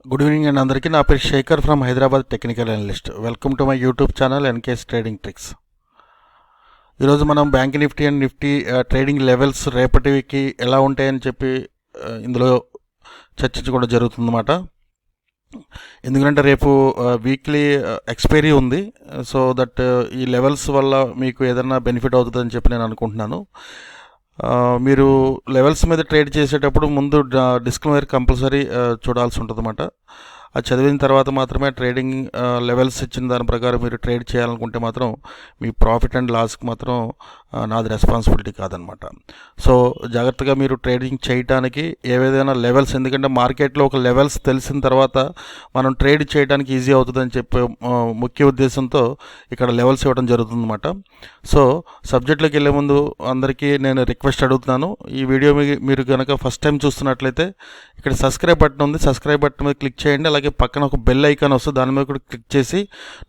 Good evening అండి అందరికీ. నా పేరు Shekhar from Hyderabad, technical analyst. Welcome to my YouTube channel NKS trading tricks. ఈరోజు మనం Bank Nifty and Nifty trading levels రేపటికి ఎలా ఉంటాయని చెప్పి ఇందులో చర్చించుకోవడం జరుగుతుందన్నమాట. ఎందుకంటే రేపు వీక్లీ ఎక్స్పైరీ ఉంది. సో దట్ ఈ లెవెల్స్ వల్ల మీకు ఏదైనా బెనిఫిట్ అవుతుందని చెప్పి నేను అనుకుంటున్నాను. మీరు లెవెల్స్ మీద ట్రేడ్ చేసేటప్పుడు ముందు డిస్క్లైమర్ కంపల్సరీ చూడాల్సి ఉంటుందన్నమాట. అది చదివిన తర్వాత మాత్రమే ట్రేడింగ్ లెవెల్స్ ఇచ్చిన దాని ప్రకారం మీరు ట్రేడ్ చేయాలనుకుంటే మాత్రం మీ ప్రాఫిట్ అండ్ లాస్కి మాత్రం నాది రెస్పాన్సిబిలిటీ కాదనమాట. సో జాగ్రత్తగా మీరు ట్రేడింగ్ చేయడానికి ఏదైనా లెవెల్స్, ఎందుకంటే మార్కెట్లో ఒక లెవెల్స్ తెలిసిన తర్వాత మనం ట్రేడ్ చేయడానికి ఈజీ అవుతుందని చెప్పే ముఖ్య ఉద్దేశంతో ఇక్కడ లెవెల్స్ ఇవ్వడం జరుగుతుందన్నమాట. సో సబ్జెక్ట్లోకి వెళ్ళే ముందు అందరికీ నేను రిక్వెస్ట్ అడుగుతున్నాను. ఈ వీడియో మీరు కనుక ఫస్ట్ టైం చూస్తున్నట్లయితే ఇక్కడ సబ్స్క్రైబ్ బటన్ ఉంది, సబ్స్క్రైబ్ బటన్ మీద క్లిక్ చేయండి. అలాగే పక్కన ఒక బెల్ ఐకాన్ వస్తుంది, దాని మీద కూడా క్లిక్ చేసి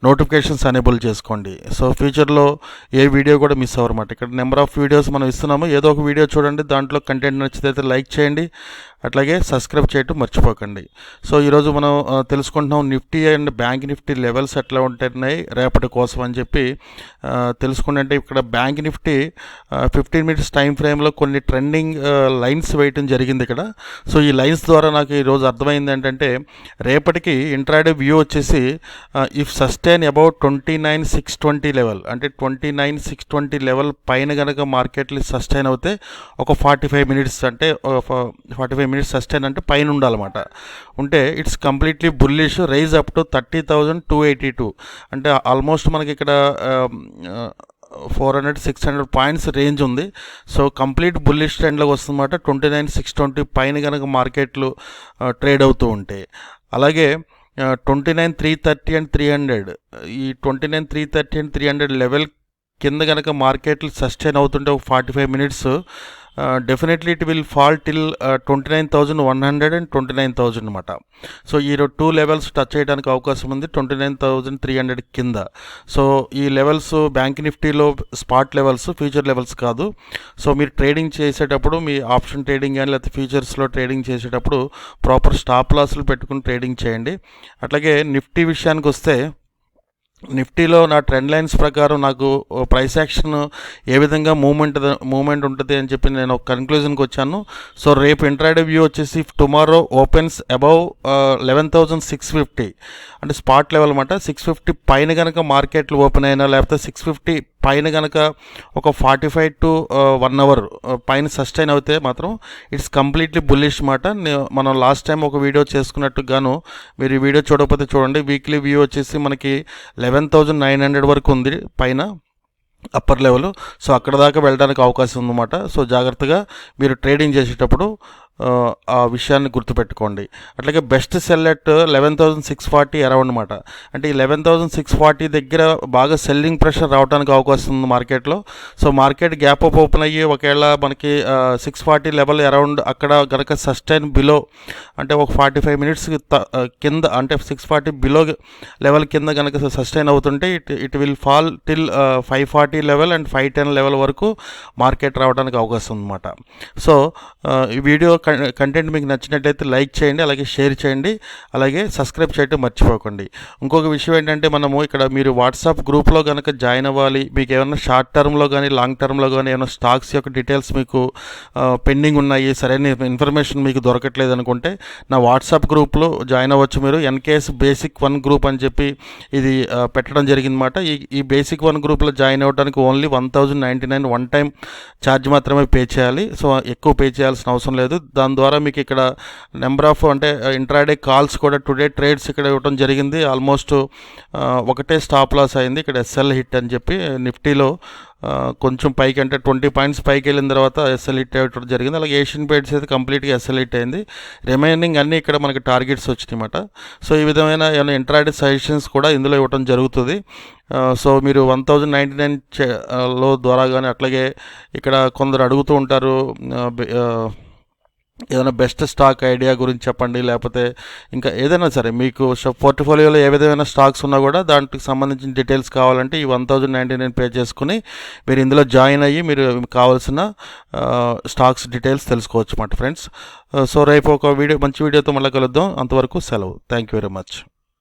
నోటిఫికేషన్స్ ఎనేబుల్ చేసుకోండి. సో ఫ్యూచర్లో ఏ వీడియో కూడా మిస్ అవ్వరన్నమాట. ఇక్కడ నెంబర్ ఆఫ్ వీడియోస్ మనం ఇస్తున్నాము, ఏదో ఒక వీడియో చూడండి, దాంట్లో కంటెంట్ నచ్చితే లైక్ చేయండి, అట్లాగే సబ్స్క్రైబ్ చేయటం మర్చిపోకండి. సో ఈరోజు మనం తెలుసుకుంటున్నాం Nifty and bank Nifty levels ఎట్లా ఉంటున్నాయి రేపటి కోసం అని చెప్పి తెలుసుకుంటే, ఇక్కడ బ్యాంక్ నిఫ్టీ 15 మినిట్స్ టైం ఫ్రేమ్లో కొన్ని ట్రెండింగ్ లైన్స్ వేయటం జరిగింది ఇక్కడ. సో ఈ లైన్స్ ద్వారా నాకు ఈరోజు అర్థమైంది ఏంటంటే, రేపటికి ఇంట్రాడే వ్యూ వచ్చేసి ఇఫ్ సస్టైన్ అబౌట్ 29,620 లెవెల్, అంటే 29,620 లెవెల్ పైన కనుక మార్కెట్లు సస్టైన్ అవుతే ఒక 45 మినిట్స్, అంటే 45 మినిట్స్ సస్టైన్ అంటే పైన ఉండాలన్నమాట. ఉంటే it's completely bullish, rise up to 30,282, అంటే ఆల్మోస్ట్ మనకి ఇక్కడ 400-600 పాయింట్స్ రేంజ్ ఉంది. సో కంప్లీట్ బుల్లిష్ ట్రెండ్లోకి వస్తుందన్నమాట. 29,620 పైన కనుక మార్కెట్లు ట్రేడ్ అవుతూ ఉంటాయి. అలాగే 29,330 అండ్ 300, ఈ 29,330 అండ్ 300 లెవెల్ కింద కనుక మార్కెట్లు సస్టైన్ అవుతుంటే ఒక 45 minutes definitely it will fall till 29,100 and 29,000 అనమాట. సో ఈ 2 లెవెల్స్ టచ్ చేయడానికి అవకాశం ఉంది 29,300 కింద. సో ఈ లెవెల్స్ బ్యాంక్ నిఫ్టీలో స్పాట్ లెవెల్స్, ఫ్యూచర్ లెవెల్స్ కాదు. సో మీరు ట్రేడింగ్ చేసేటప్పుడు, మీ ఆప్షన్ ట్రేడింగ్ కానీ లేకపోతే ఫ్యూచర్స్లో ట్రేడింగ్ చేసేటప్పుడు ప్రాపర్ స్టాప్ లాస్లు పెట్టుకుని ట్రేడింగ్ చేయండి. అట్లాగే నిఫ్టీ విషయానికి వస్తే, నిఫ్టీలో నా ట్రెండ్ లైన్స్ ప్రకారం నాకు ప్రైస్ యాక్షన్ ఏ విధంగా మూమెంట్ ఉంటుంది అని చెప్పి నేను ఒక కన్క్లూజన్కి వచ్చాను. సో రేపు ఇంట్రాడే వ్యూ వచ్చేసి టుమారో ఓపెన్స్ అబౌవ్ 11,650, అంటే స్పాట్ లెవెల్ అనమాట. 650 పైన కనుక మార్కెట్లు ఓపెన్ అయినా, లేకపోతే 650 పైన కనుక ఒక 45 to 1 అవర్ పైన సస్టైన్ అవుతే మాత్రం ఇట్స్ కంప్లీట్లీ బుల్లిష్ మాట. మనం లాస్ట్ టైం ఒక వీడియో చేసుకున్నట్టుగాను, మీరు ఈ వీడియో చూడకపోతే చూడండి. వీక్లీ వ్యూ వచ్చేసి మనకి 11,900 వరకు ఉంది పైన అప్పర్ లెవెల్. సో అక్కడ దాకా వెళ్ళడానికి అవకాశం ఉందన్నమాట. సో జాగ్రత్తగా మీరు ట్రేడింగ్ చేసేటప్పుడు ఆ విషయాన్ని గుర్తుపెట్టుకోండి. అట్లాగే బెస్ట్ సెల్ ఎట్ 11,640 అరౌండ్ అనమాట. అంటే ఈ 11,640 దగ్గర బాగా సెల్లింగ్ ప్రెషర్ రావడానికి అవకాశం ఉంది మార్కెట్లో. So market gap up open అయ్యి ఒకవేళ మనకి 640 లెవెల్ అరౌండ్ అక్కడ కనుక సస్టైన్ బిలో, అంటే ఒక 45 మినిట్స్ కింద, అంటే 640 బిలో లెవెల్ కింద కనుక సస్టైన్ అవుతుంటే it will fall till 540 level and 510 level వరకు మార్కెట్ రావడానికి అవకాశం ఉందన్నమాట. సో ఈ వీడియో కంటెంట్ మీకు నచ్చినట్లయితే లైక్ చేయండి, అలాగే షేర్ చేయండి, అలాగే సబ్స్క్రైబ్ చేయడం మర్చిపోకండి. ఇంకొక విషయం ఏంటంటే, మనము ఇక్కడ మీరు వాట్సాప్ గ్రూప్లో కనుక జాయిన్ అవ్వాలి, మీకు ఏమైనా షార్ట్ టర్మ్లో కానీ లాంగ్ టర్మ్లో కానీ ఏమైనా స్టాక్స్ యొక్క డీటెయిల్స్ మీకు పెండింగ్ ఉన్నాయి, సరైన ఇన్ఫర్మేషన్ మీకు దొరకట్లేదు అనుకుంటే నా వాట్సాప్ గ్రూప్లో జాయిన్ అవ్వచ్చు మీరు. ఎన్కేఎస్ బేసిక్ 1 గ్రూప్ అని చెప్పి ఇది పెట్టడం జరిగిందన్నమాట. ఈ బేసిక్ 1 గ్రూప్లో జాయిన్ అవ్వడానికి ఓన్లీ 1,099 వన్ టైం ఛార్జ్ మాత్రమే పే చేయాలి. సో ఎక్కువ పే చేయాల్సిన అవసరం లేదు. దాని ద్వారా మీకు ఇక్కడ నెంబర్ ఆఫ్, అంటే ఇంట్రాడే కాల్స్ కూడా, టుడే ట్రేడ్స్ ఇక్కడ ఇవ్వడం జరిగింది. ఆల్మోస్ట్ ఒకటే స్టాప్ లాస్ అయింది ఇక్కడ, ఎస్ఎల్ హిట్ అని చెప్పి. నిఫ్టీలో కొంచెం పైకి, అంటే 20 పాయింట్స్ పైకి వెళ్ళిన తర్వాత ఎస్ఎల్ హిట్ అవ్వడం జరిగింది. అలాగే ఏషియన్ పెయింట్స్ అయితే కంప్లీట్గా ఎస్ఎల్ హిట్ అయింది. రిమైనింగ్ అన్నీ ఇక్కడ మనకి టార్గెట్స్ వచ్చినాయన్నమాట. సో ఈ విధమైన ఏమైనా ఇంట్రాడే సజెషన్స్ కూడా ఇందులో ఇవ్వడం జరుగుతుంది. సో మీరు 1,099 లో ద్వారా కానీ, అట్లాగే ఇక్కడ కొందరు అడుగుతూ ఉంటారు ఏదైనా బెస్ట్ స్టాక్ ఐడియా గురించి చెప్పండి, లేకపోతే ఇంకా ఏదైనా సరే మీకు పోర్ట్ఫోలియోలో ఏ విధమైన స్టాక్స్ ఉన్నా కూడా దానికి సంబంధించిన డీటెయిల్స్ కావాలంటే ఈ 1099 పే చేసుకుని మీరు ఇందులో జాయిన్ అయ్యి మీరు కావాల్సిన స్టాక్స్ డీటెయిల్స్ తెలుసుకోవచ్చు అన్నమాట ఫ్రెండ్స్. సో రేపు ఒక మంచి వీడియోతో మళ్ళీ కలుద్దాం. అంతవరకు సెలవు. Thank you very much.